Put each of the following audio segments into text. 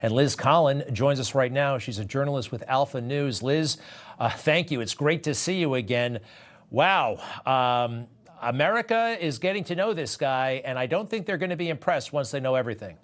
And Liz Collin joins us right now. She's a journalist with Alpha News. Liz, thank you. It's great to see you again. Wow. America is getting to know this guy, and I don't think they're going to be impressed once they know everything.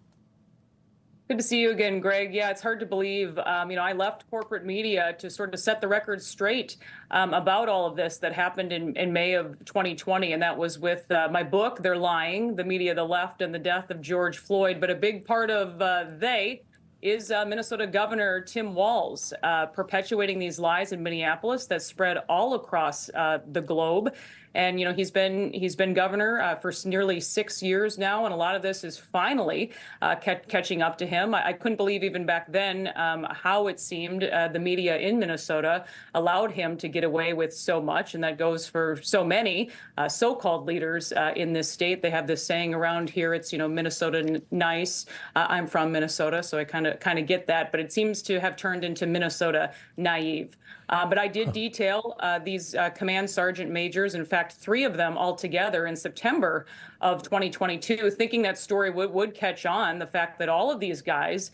Good to see you again, Greg. Yeah, it's hard to believe. I left corporate media to sort of set the record straight about all of this that happened in May of 2020. And that was with my book, They're Lying, the media, the left, and the death of George Floyd. But a big part of they is Minnesota Governor Tim Walz perpetuating these lies in Minneapolis that spread all across the globe. And, he's been governor for nearly 6 years now. And a lot of this is finally catching up to him. I couldn't believe even back then how it seemed the media in Minnesota allowed him to get away with so much. And that goes for so many so-called leaders in this state. They have this saying around here, it's, Minnesota nice. I'm from Minnesota, so I kind of get that. But it seems to have turned into Minnesota naive. But I did detail these command sergeant majors, in fact, 3 of them altogether in September of 2022, thinking that story would catch on. The fact that all of these guys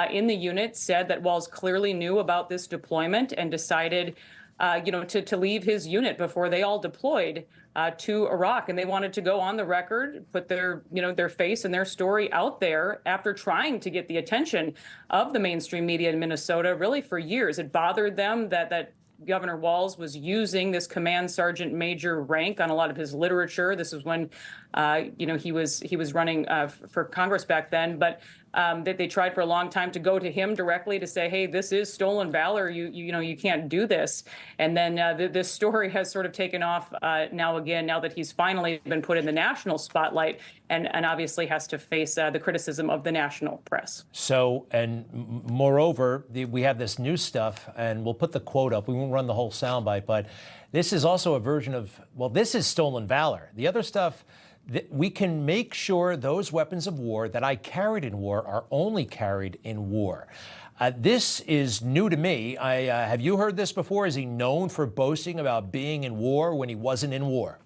in the unit said that Walz clearly knew about this deployment and decided to leave his unit before they all deployed to Iraq. And they wanted to go on the record, put their face and their story out there after trying to get the attention of the mainstream media in Minnesota really for years. It bothered them that Governor Walz was using this command sergeant major rank on a lot of his literature. This is when, he was running for Congress back then. But they tried for a long time to go to him directly to say, hey, this is stolen valor. You can't do this. And then this story has sort of taken off now that he's finally been put in the national spotlight and obviously has to face the criticism of the national press. So, and moreover, we have this new stuff, and we'll put the quote up. We won't run the whole soundbite, but this is also a version of, well, this is stolen valor. The other stuff, we can make sure those weapons of war that I carried in war are only carried in war. This is new to me. Have you heard this before? Is he known for boasting about being in war when he wasn't in war?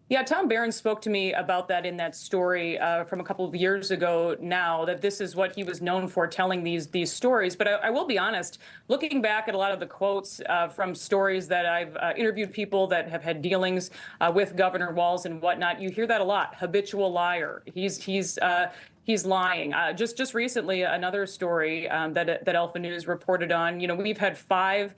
Yeah, Tom Barron spoke to me about that in that story from a couple of years ago now, that this is what he was known for, telling these stories. But I will be honest, looking back at a lot of the quotes from stories that I've interviewed people that have had dealings with Governor Walz and whatnot, you hear that a lot. Habitual liar. He's lying. Just recently, another story that Alpha News reported on. We've had 5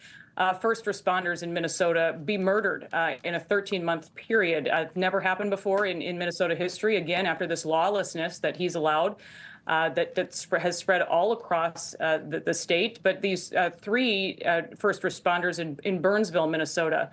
first responders in Minnesota be murdered in a 13-month period. Never happened before in Minnesota history. Again, after this lawlessness that he's allowed, that has spread all across the state. But these 3 first responders in Burnsville, Minnesota,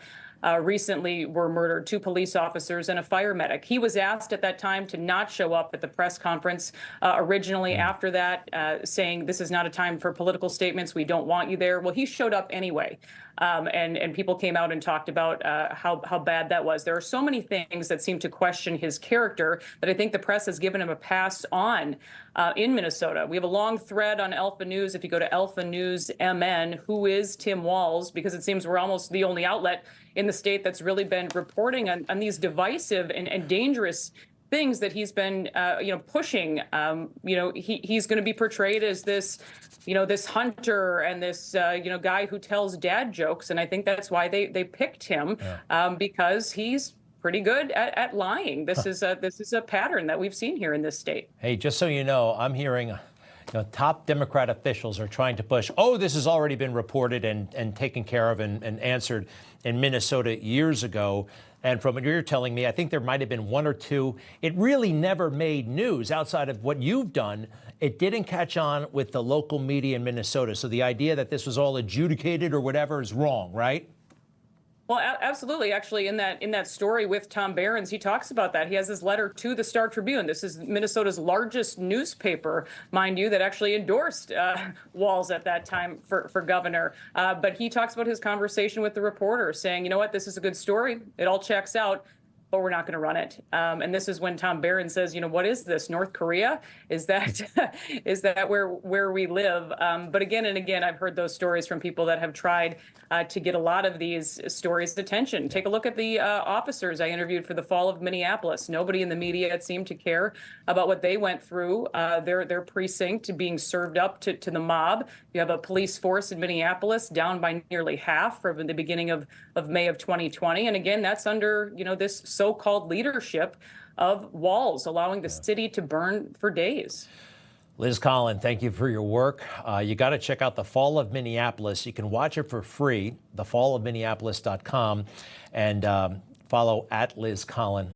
recently were murdered, 2 police officers and a fire medic. He was asked at that time to not show up at the press conference originally after that, saying this is not a time for political statements. We don't want you there. Well, he showed up anyway. And people came out and talked about how bad that was. There are so many things that seem to question his character that I think the press has given him a pass on in Minnesota. We have a long thread on Alpha News. If you go to Alpha News MN, who is Tim Walz? Because it seems we're almost the only outlet in the state that's really been reporting on these divisive and dangerous things that he's been, pushing. He's going to be portrayed as this, this hunter and this, guy who tells dad jokes. And I think that's why they picked him, because he's pretty good at lying. This is a pattern that we've seen here in this state. Hey, just so you know, I'm hearing top Democrat officials are trying to push, this has already been reported and taken care of and answered in Minnesota years ago. And from what you're telling me, I think there might have been 1 or 2. It really never made news outside of what you've done. It didn't catch on with the local media in Minnesota. So the idea that this was all adjudicated or whatever is wrong, right? Well, absolutely. Actually, in that story with Tom Barron's, he talks about that. He has this letter to the Star Tribune. This is Minnesota's largest newspaper, mind you, that actually endorsed Walz at that time for governor. But he talks about his conversation with the reporter, saying, you know what, this is a good story. It all checks out. but we're not going to run it. And this is when Tom Barron says, you know, what is this, North Korea? Is that is that where we live? But again and again, I've heard those stories from people that have tried to get a lot of these stories' attention. Take a look at the officers I interviewed for the fall of Minneapolis. Nobody in the media seemed to care about what they went through, their precinct being served up to the mob. You have a police force in Minneapolis down by nearly half from the beginning of May of 2020. And again, that's under, you know, this so-called leadership of Walz, allowing the city to burn for days. Liz Collin, thank you for your work. You got to check out The Fall of Minneapolis. You can watch it for free, thefallofminneapolis.com, and follow @Liz Collin.